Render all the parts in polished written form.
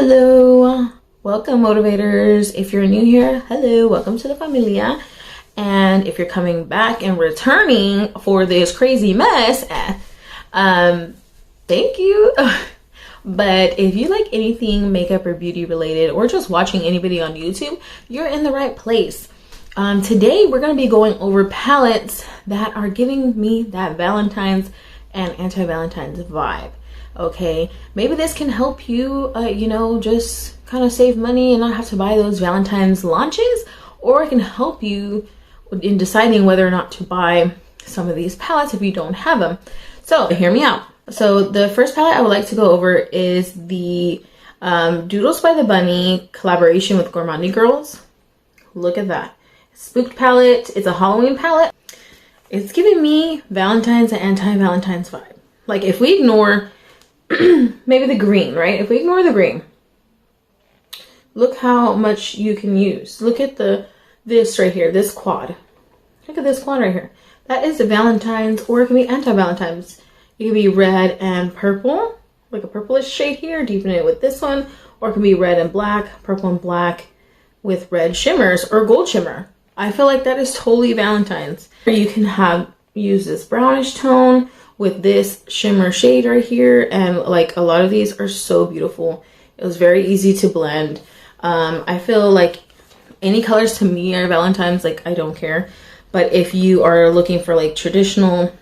Hello, welcome motivators. If you're new here, hello, welcome to the familia. And if you're coming back and returning for this crazy mess, thank you. But if you like anything makeup or beauty related, or just watching anybody on YouTube, you're in the right place. Today we're going to be going over palettes that are giving me that Valentine's and anti-Valentine's vibe. Okay, maybe this can help you, just kind of save money and not have to buy those Valentine's launches, or it can help you in deciding whether or not to buy some of these palettes if you don't have them. So hear me out. So the first palette I would like to go over is the Doodles by the Bunny collaboration with Gourmande Girls. Look at that. Spooked palette. It's a Halloween palette. It's giving me Valentine's and anti-Valentine's vibe. Like if we ignore maybe the green, right? If we ignore the green, look how much you can use. Look at this right here, this quad. Look at this quad right here. That is a Valentine's, or it can be anti-Valentine's. It can be red and purple, like a purplish shade here, deepen it with this one, or it can be red and black, purple and black with red shimmers or gold shimmer. I feel like that is totally Valentine's. Or you can use this brownish tone with this shimmer shade right here, and like a lot of these are so beautiful. It was very easy to blend. I feel like any colors to me are Valentine's, like I don't care. But if you are looking for like traditional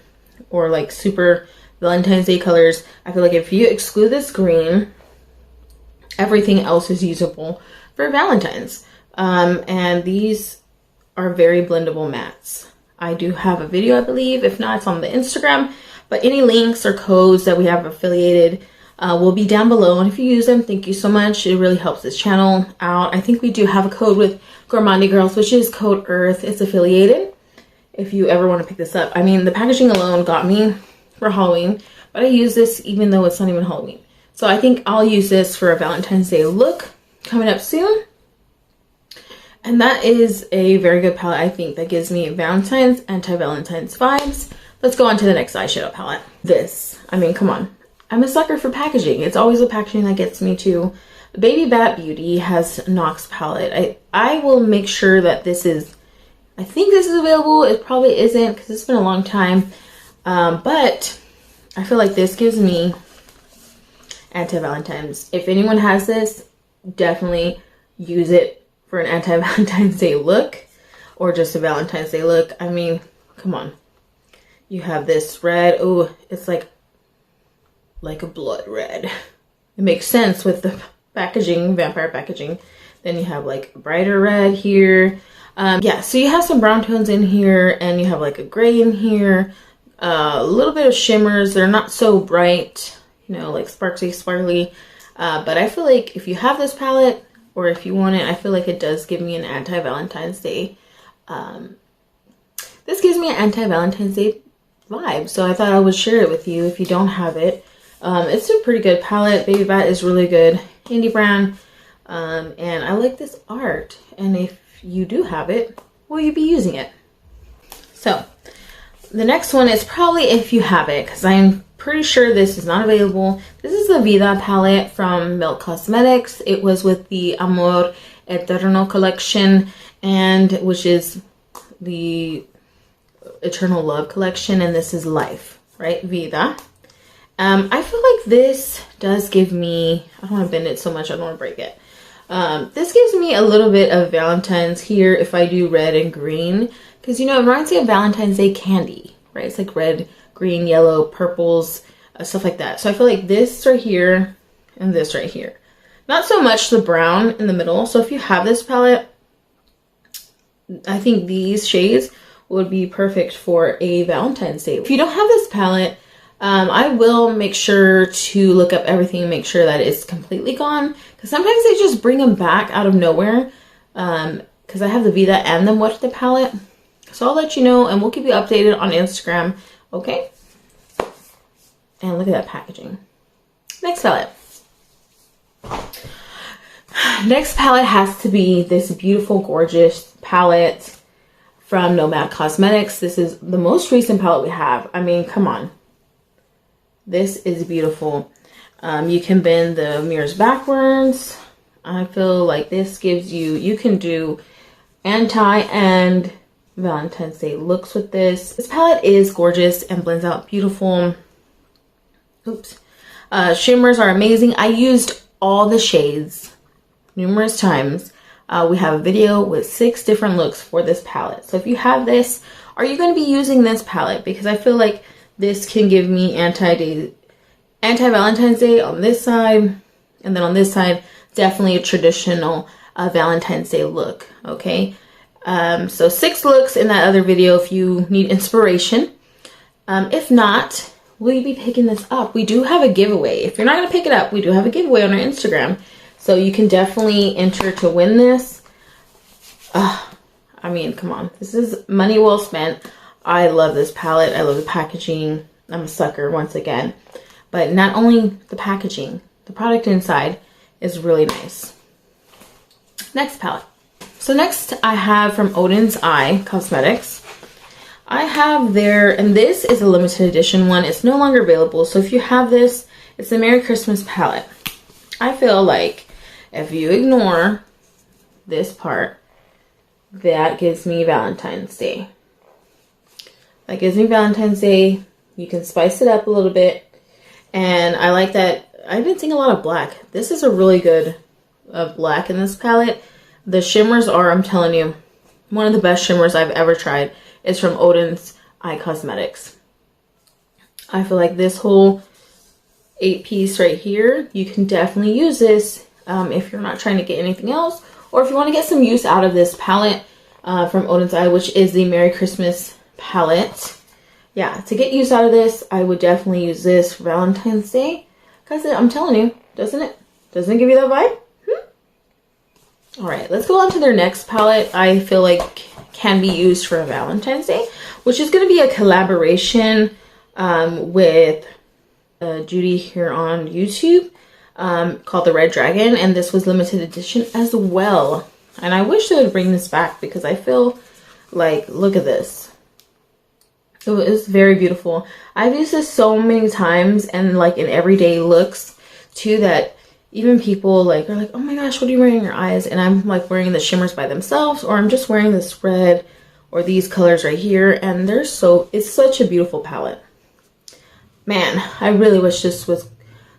or like super Valentine's Day colors, I feel like if you exclude this green, everything else is usable for Valentine's. And these are very blendable mattes. I do have a video, I believe. If not, it's on the Instagram. But any links or codes that we have affiliated will be down below. And if you use them, thank you so much. It really helps this channel out. I think we do have a code with Gourmande Girls, which is code Earth. It's affiliated if you ever want to pick this up. I mean, the packaging alone got me for Halloween, but I use this even though it's not even Halloween. So I think I'll use this for a Valentine's Day look coming up soon. And that is a very good palette, I think, that gives me Valentine's, anti-Valentine's vibes. Let's go on to the next eyeshadow palette. This, I mean, come on. I'm a sucker for packaging. It's always the packaging that gets me to. Baby Bat Beauty has Nox Palette. I will make sure that this is, I think this is available. It probably isn't because it's been a long time. But I feel like this gives me anti-Valentine's. If anyone has this, definitely use it for an anti-Valentine's Day look or just a Valentine's Day look. I mean, come on. You have this red. Oh, it's like a blood red. It makes sense with the packaging, vampire packaging. Then you have like brighter red here. Yeah, so you have some brown tones in here, and you have like a gray in here. A little bit of shimmers. They're not so bright, like sparkly. But I feel like if you have this palette, or if you want it, I feel like it does give me an anti-Valentine's Day. This gives me an anti-Valentine's Day vibe, so I thought I would share it with you if you don't have it. It's a pretty good palette. Baby Bat is really good. Indie brand. And I like this art. And if you do have it, will you be using it? So the next one is probably if you have it, because I'm pretty sure this is not available. This is the Vida palette from Nomad Cosmetics. It was with the Amor Eterno collection, and which is the Eternal Love collection, and this is Life, right? Vida. I feel like this does give me, I don't want to bend it so much, I don't want to break it. This gives me a little bit of Valentine's here if I do red and green, because it reminds me of Valentine's Day candy, right? It's like red, green, yellow, purples, stuff like that. So I feel like this right here and this right here. Not so much the brown in the middle. So if you have this palette, I think these shades would be perfect for a Valentine's Day. If you don't have this palette, I will make sure to look up everything and make sure that it's completely gone. Because sometimes they just bring them back out of nowhere. Because I have the Vida and the What the palette. So I'll let you know, and we'll keep you updated on Instagram. Okay? And look at that packaging. Next palette. Next palette has to be this beautiful, gorgeous palette from Nomad Cosmetics. This is the most recent palette we have. I mean, come on. This is beautiful. You can bend the mirrors backwards. I feel like this gives you, you can do anti and Valentine's Day looks with this. This palette is gorgeous and blends out beautiful. Oops. Shimmers are amazing. I used all the shades numerous times. We have a video with 6 different looks for this palette. So if you have this, are you going to be using this palette? Because I feel like this can give me anti-Valentine's Day on this side. And then on this side, definitely a traditional Valentine's Day look. Okay. So 6 looks in that other video if you need inspiration. If not, will you be picking this up? We do have a giveaway. If you're not going to pick it up, we do have a giveaway on our Instagram. So you can definitely enter to win this. I mean, come on. This is money well spent. I love this palette. I love the packaging. I'm a sucker once again. But not only the packaging, the product inside is really nice. Next palette. So next I have from Oden's Cosmetics. I have their, and this is a limited edition one. It's no longer available. So if you have this, it's the Merry Christmas palette. I feel like if you ignore this part, that gives me Valentine's Day. That gives me Valentine's Day. You can spice it up a little bit. And I like that. I've been seeing a lot of black. This is a really good black in this palette. The shimmers are, I'm telling you, one of the best shimmers I've ever tried is from Oden's Cosmetics. I feel like this whole 8-piece right here, you can definitely use this if you're not trying to get anything else, or if you want to get some use out of this palette from Oden's which is the Merry Christmas palette. Yeah, to get use out of this, I would definitely use this for Valentine's Day, because I'm telling you, doesn't it give you that vibe? All right, let's go on to their next palette. I feel like can be used for Valentine's Day, which is going to be a collaboration with Judy here on YouTube called the Red Dragon, and this was limited edition as well. And I wish they would bring this back because I feel like, look at this. It was very beautiful. I've used this so many times and like in everyday looks too, that even people like are like, oh my gosh, what are you wearing in your eyes? And I'm like wearing the shimmers by themselves, or I'm just wearing this red or these colors right here, and they're so, it's such a beautiful palette. Man, I really wish this was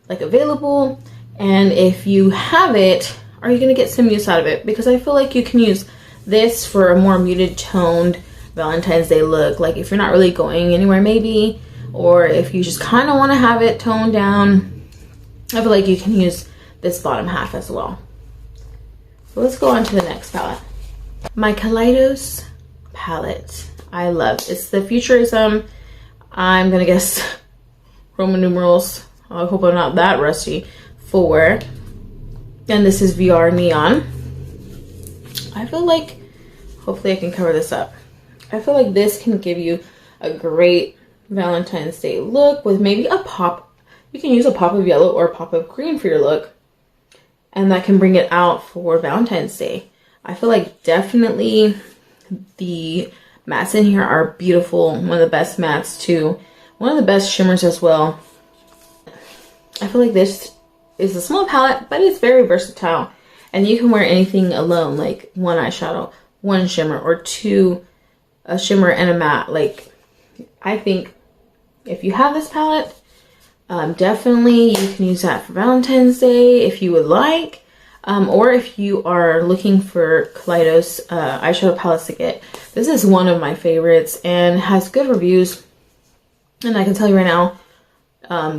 like available. And if you have it, are you gonna get some use out of it? Because I feel like you can use this for a more muted toned Valentine's Day look. Like if you're not really going anywhere maybe, or if you just kind of want to have it toned down, I feel like you can use this bottom half as well. So let's go on to the next palette. My Kaleidos palette. I love. It's the Futurism. I'm gonna guess Roman numerals. I hope I'm not that rusty. 4. And this is VR Neon. I feel like, hopefully I can cover this up. I feel like this can give you a great Valentine's Day look with maybe a pop. You can use a pop of yellow or a pop of green for your look, and that can bring it out for Valentine's Day. I feel like definitely the mattes in here are beautiful. One of the best mattes too. One of the best shimmers as well. I feel like this is a small palette, but it's very versatile. And you can wear anything alone, like 1 eyeshadow, 1 shimmer, or 2, a shimmer and a matte. Like, I think if you have this palette, definitely you can use that for Valentine's Day if you would like. Or if you are looking for Kaleidos eyeshadow palettes to get. This is one of my favorites and has good reviews. And I can tell you right now,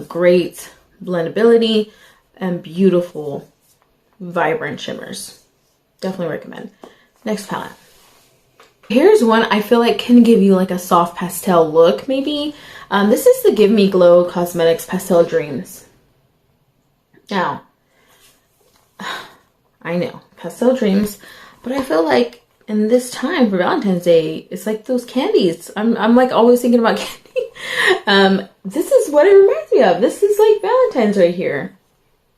great blendability and beautiful, vibrant shimmers. Definitely recommend. Next palette. Here's one I feel like can give you like a soft pastel look maybe. This is the GIVEMEGLOW Cosmetics Pastel Dreams. Now, I know, pastel dreams, but I feel like in this time for Valentine's Day, it's like those candies. I'm like always thinking about candy. This is what it reminds me of. This is like Valentine's right here.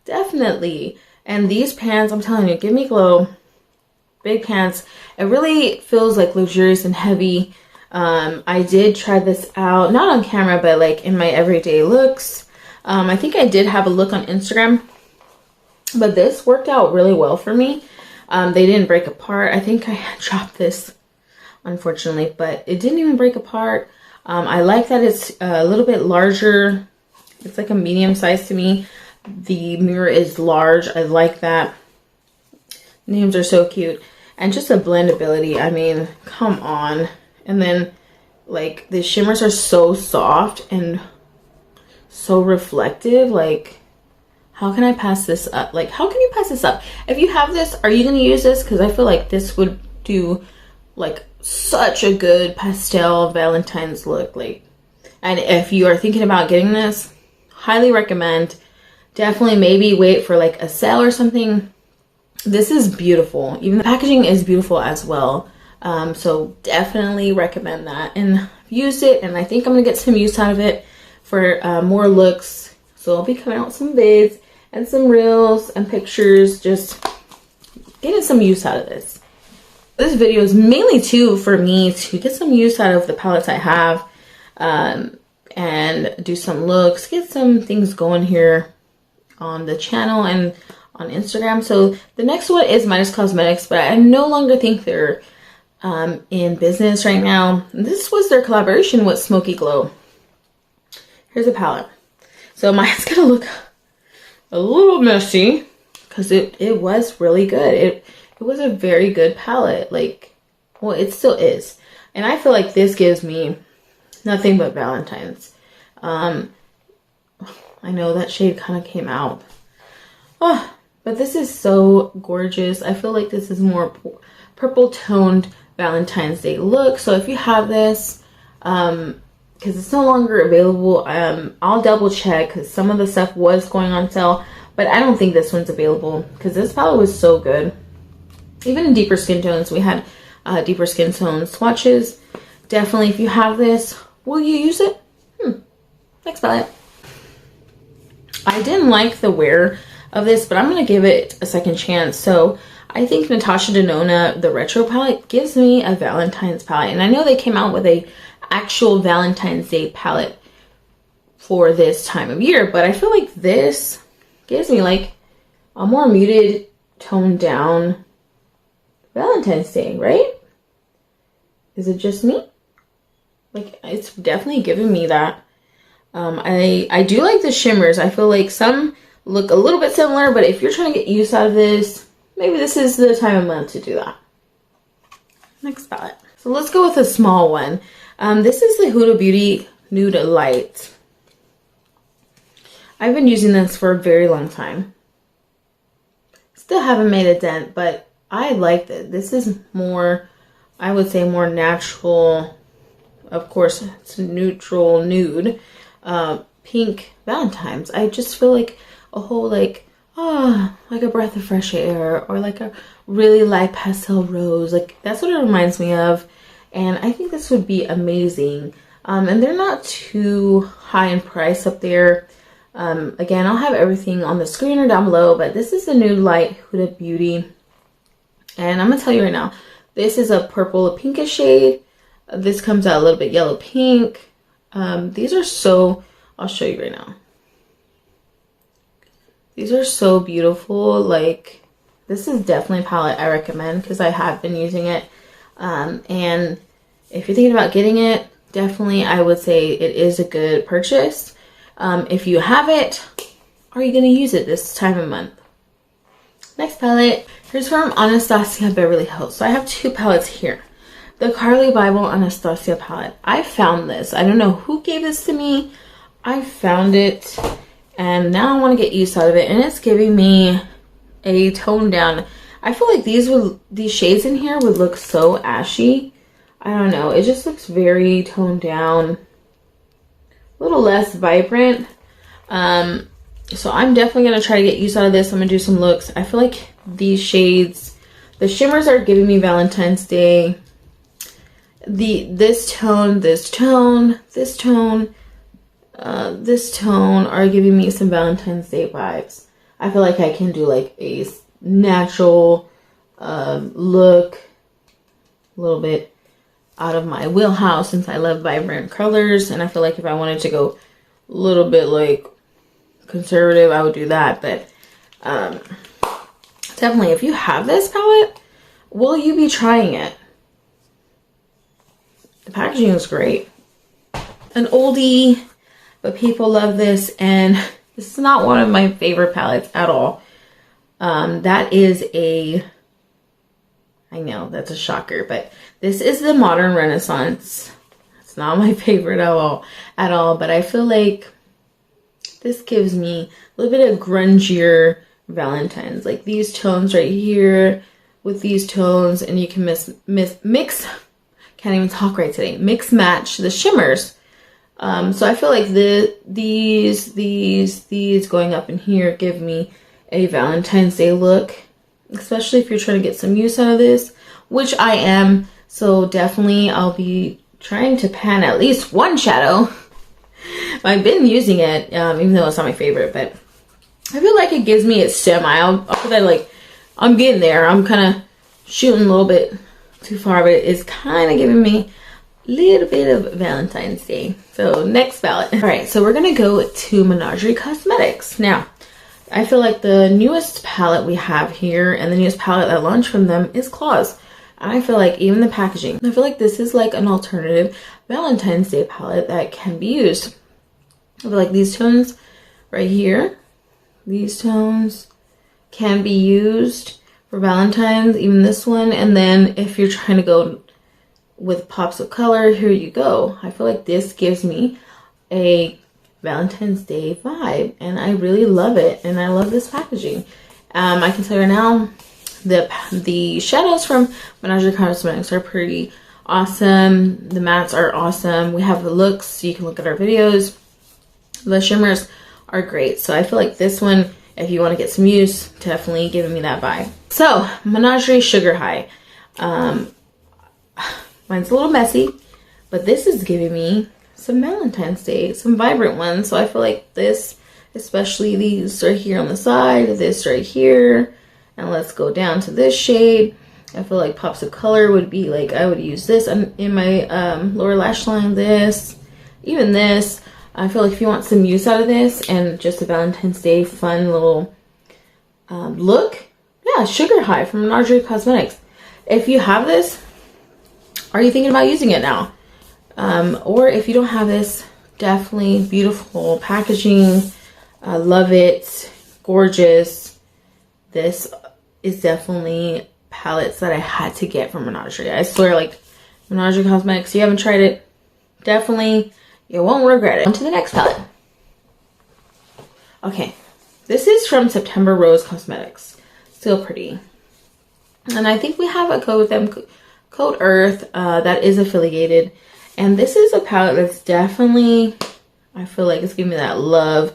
Definitely. And these pants, I'm telling you, GIVEMEGLOW, big pants. It really feels like luxurious and heavy. I did try this out, not on camera, but like in my everyday looks. I think I did have a look on Instagram, but this worked out really well for me. They didn't break apart. I think I dropped this, unfortunately, but it didn't even break apart. I like that it's a little bit larger. It's like a medium size to me. The mirror is large. I like that. Names are so cute. And just the blendability. I mean, come on. And then, like, the shimmers are so soft and so reflective. Like, how can I pass this up? Like, how can you pass this up? If you have this, are you going to use this? Because I feel like this would do, like, such a good pastel Valentine's look. Like, and if you are thinking about getting this, highly recommend. Definitely maybe wait for like a sale or something. This is beautiful. Even the packaging is beautiful as well. So definitely recommend that. And I've used it, and I think I'm gonna get some use out of it for more looks. So I'll be coming out with some vids and some reels and pictures, just getting some use out of this. This video is mainly too for me to get some use out of the palettes I have, and do some looks, get some things going here on the channel and on Instagram. So the next one is Nox Cosmetics, but I no longer think they're in business right now. This was their collaboration with Smoky Glow. Here's a palette. So mine's gonna look a little messy because it was really good. It was a very good palette. Like, well, it still is. And I feel like this gives me nothing but Valentine's. I know that shade kind of came out. Oh, but this is so gorgeous. I feel like this is more purple toned Valentine's Day look. So if you have this, because it's no longer available, I'll double check because some of the stuff was going on sale, but I don't think this one's available because this palette was so good. Even in deeper skin tones, we had deeper skin tone swatches. Definitely, if you have this, will you use it? Next palette. I didn't like the wear of this, but I'm going to give it a second chance. So I think Natasha DENONA, the retro palette, gives me a Valentine's palette. And I know they came out with a actual Valentine's Day palette for this time of year, but I feel like this gives me like a more muted, toned down Valentine's Day, right? Is it just me? Like, it's definitely giving me that. I do like the shimmers. I feel like some look a little bit similar, but if you're trying to get use out of this, maybe this is the time of month to do that. Next palette. So let's go with a small one. This is the Huda Beauty Nude Light. I've been using this for a very long time. Still haven't made a dent, but I like it. This is more, I would say, more natural. Of course, it's neutral nude. Pink Valentine's. I just feel like a whole like a breath of fresh air, or like a really light pastel rose. Like, that's what it reminds me of, and I think this would be amazing. And they're not too high in price up there. Again, I'll have everything on the screen or down below, but this is the Nude Light Huda Beauty, and I'm gonna tell you right now, this is a purple, a pinkish shade. This comes out a little bit yellow pink. These are so, I'll show you right now. These are so beautiful. Like, this is definitely a palette I recommend because I have been using it. And if you're thinking about getting it, definitely I would say it is a good purchase. If you have it, are you going to use it this time of month? Next palette, here's from Anastasia Beverly Hills. So I have two palettes here. The Carli Bybel Anastasia palette. I found this. I don't know who gave this to me. I found it, and now I want to get use out of it. And it's giving me a tone down. I feel like these shades in here would look so ashy. I don't know. It just looks very toned down, a little less vibrant. So I'm definitely gonna try to get use out of this. I'm gonna do some looks. I feel like these shades, the shimmers are giving me Valentine's Day. This tone are giving me some Valentine's Day vibes. I feel like I can do like a natural look, a little bit out of my wheelhouse since I love vibrant colors. And I feel like if I wanted to go a little bit like conservative, I would do that. But definitely, if you have this palette, will you be trying it? The packaging is great. An oldie, but people love this, and this is not one of my favorite palettes at all. That is a, I know that's a shocker, but this is the Modern Renaissance. It's not my favorite at all, but I feel like this gives me a little bit of grungier Valentine's, like these tones right here with these tones, and you can mix, can't even talk right today, mix match the shimmers. So I feel like these going up in here give me a Valentine's Day look, especially if you're trying to get some use out of this, which I am. So definitely I'll be trying to pan at least one shadow. I've been using it, even though it's not my favorite, but I feel like it gives me its semi. I'll put that, like, I'm getting there. I'm kind of shooting a little bit too far, but it's kind of giving me a little bit of Valentine's Day. So next palette. All right, so we're going to go to Menagerie Cosmetics. Now, I feel like the newest palette we have here and the newest palette that launched from them is Claws. I feel like even the packaging, I feel like this is like an alternative Valentine's Day palette that can be used. I feel like these tones right here, these tones can be used for Valentine's, even this one. And then if you're trying to go with pops of color, here you go. I feel like this gives me a Valentine's Day vibe, and I really love it, and I love this packaging. I can tell you right now, the shadows from Menagerie Cosmetics are pretty awesome. The mattes are awesome. We have the looks, so you can look at our videos. The shimmers are great. So I feel like this one, if you want to get some use, definitely giving me that vibe. So Menagerie Sugar High. Mine's a little messy, but this is giving me some Valentine's Day, some vibrant ones. So I feel like this, especially these right here on the side, this right here, and let's go down to this shade. I feel like pops of color would be like, I would use this in my lower lash line, this, even this. I feel like if you want some use out of this and just a Valentine's Day fun little look, yeah, Sugar High from Menagerie Cosmetics. If you have this, are you thinking about using it now? Or if you don't have this, definitely beautiful packaging. I love it. Gorgeous. This is definitely palettes that I had to get from Menagerie. I swear, like, Menagerie Cosmetics, you haven't tried it, definitely, you won't regret it. On to the next palette. Okay, this is from September Rose Cosmetics. Still pretty. And I think we have a code with them, Code Earth, that is affiliated. And this is a palette that's definitely, I feel like it's giving me that love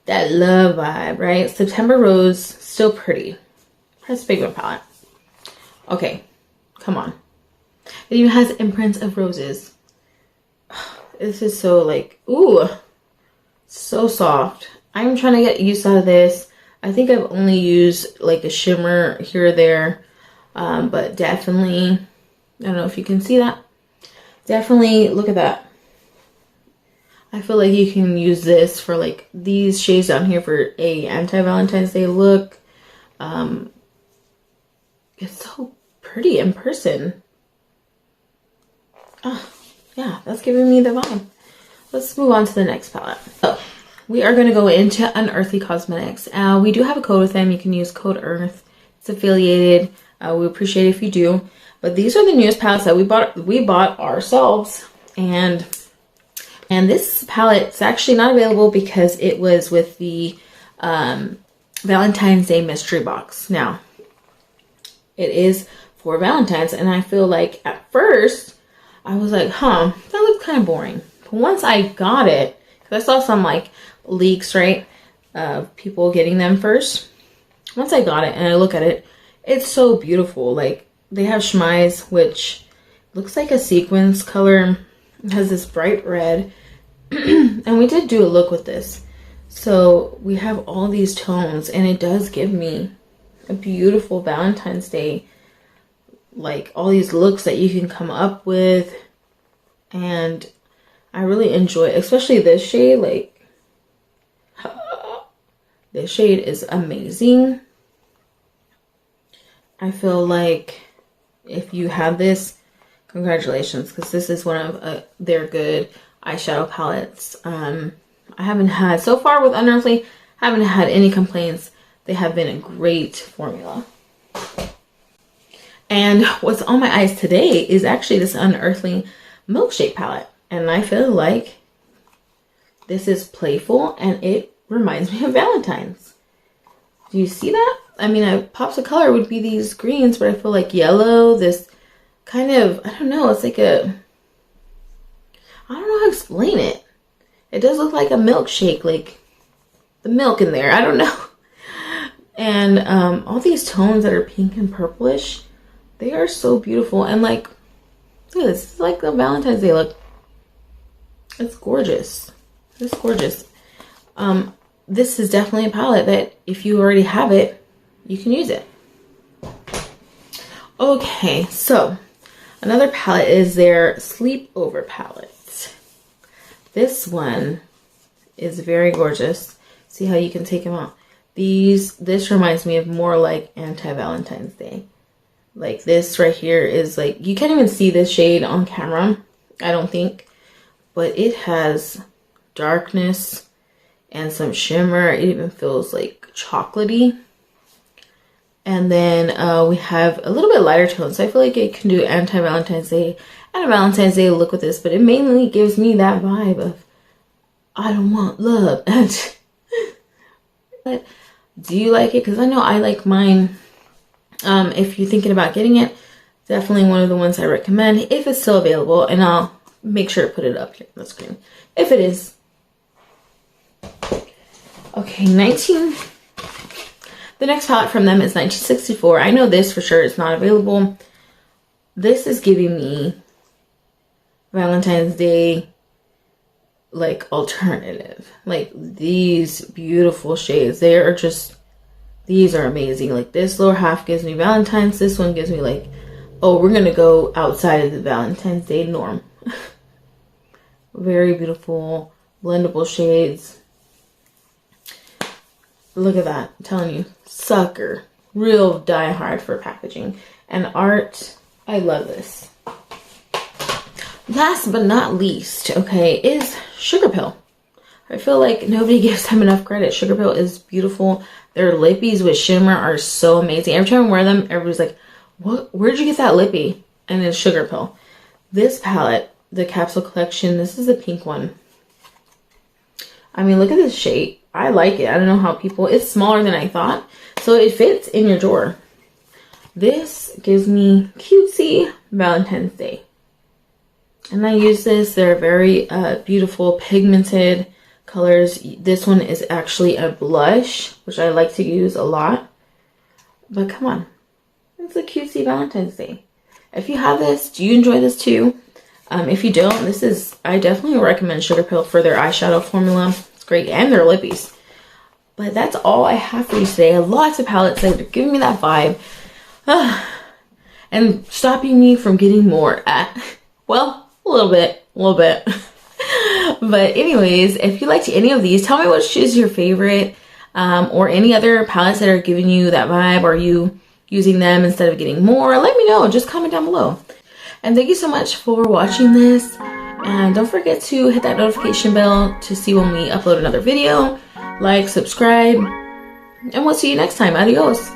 vibe, right? September Rose, still pretty. Press Pigment palette. Okay, come on. It even has imprints of roses. This is so like, ooh, so soft. I'm trying to get use out of this. I think I've only used like a shimmer here or there, but definitely, I don't know if you can see that. Definitely look at that. I feel like you can use this for like these shades down here for a anti-Valentine's Day look. It's so pretty in person. Oh, yeah, that's giving me the vibe. Let's move on to the next palette. So we are going to go into Unearthly Cosmetics. We do have a code with them. You can use Code Earth. It's affiliated. We appreciate it if you do. But these are the newest palettes that we bought ourselves. And this palette is actually not available because it was with the Valentine's Day mystery box. Now, it is for Valentine's, and I feel like at first I was like, that looks kind of boring. But once I got it, because I saw some like leaks, right, of people getting them first. Once I got it and I look at it, it's so beautiful. Like, they have chemise, which looks like a sequins color. It has this bright red. And we did do a look with this. So we have all these tones, and it does give me a beautiful Valentine's Day, like all these looks that you can come up with. And I really enjoy it, especially this shade. Like, This shade is amazing. I feel like if you have this, congratulations, because this is one of their good eyeshadow palettes. I haven't had, so far with Unearthly, haven't had any complaints. They have been a great formula. And what's on my eyes today is actually this Unearthly Milkshake palette. And I feel like this is playful and it reminds me of Valentine's. Do you see that? I mean, pops of color would be these greens, but I feel like yellow, this kind of, I don't know, it's like a, I don't know how to explain it. It does look like a milkshake, like the milk in there, I don't know. And all these tones that are pink and purplish, they are so beautiful. And like, look at this, it's like the Valentine's Day look. It's gorgeous. It's gorgeous. This is definitely a palette that if you already have it, you can use it. Okay, so another palette is their Sleepover palette. This one is very gorgeous. See how you can take them out. This reminds me of more like anti-Valentine's Day. Like this right here is like, you can't even see this shade on camera, I don't think, but it has darkness and some shimmer. It even feels like chocolatey. And then we have a little bit lighter tones. So I feel like it can do anti-Valentine's Day and a Valentine's Day look with this, but it mainly gives me that vibe of I don't want love. But do you like it? Because I know I like mine. If you're thinking about getting it, definitely one of the ones I recommend if it's still available, and I'll make sure to put it up here on the screen if it is. Okay, the next palette from them is 1964. I know this for sure is not available. This is giving me Valentine's Day like alternative. Like these beautiful shades, they are just, these are amazing. Like this lower half gives me Valentine's. This one gives me like, oh, we're gonna go outside of the Valentine's Day norm. Very beautiful blendable shades. Look at that, I'm telling you, sucker. Real die hard for packaging and art. I love this. Last but not least, okay, is Sugar Pill. I feel like nobody gives them enough credit. Sugar Pill is beautiful. Their lippies with shimmer are so amazing. Every time I wear them, everybody's like, "What? Where'd you get that lippy?" And it's Sugar Pill. This palette, the capsule collection, this is the pink one. I mean, look at this shade. I like it. I don't know how people, it's smaller than I thought, so it fits in your drawer. This gives me cutesy Valentine's Day. And I use this. They're very beautiful pigmented colors. This one is actually a blush, which I like to use a lot. But come on, it's a cutesy Valentine's Day. If you have this, do you enjoy this too? If you don't, this is, I definitely recommend Sugar Pill for their eyeshadow formula. It's great, and their lippies. But that's all I have for you today. Lots of palettes that are giving me that vibe. And stopping me from getting more at, well, a little bit. But anyways, if you liked any of these, tell me which is your favorite, or any other palettes that are giving you that vibe. Are you using them instead of getting more? Let me know. Just comment down below. And thank you so much for watching this. And don't forget to hit that notification bell to see when we upload another video. Like, subscribe, and we'll see you next time. Adios.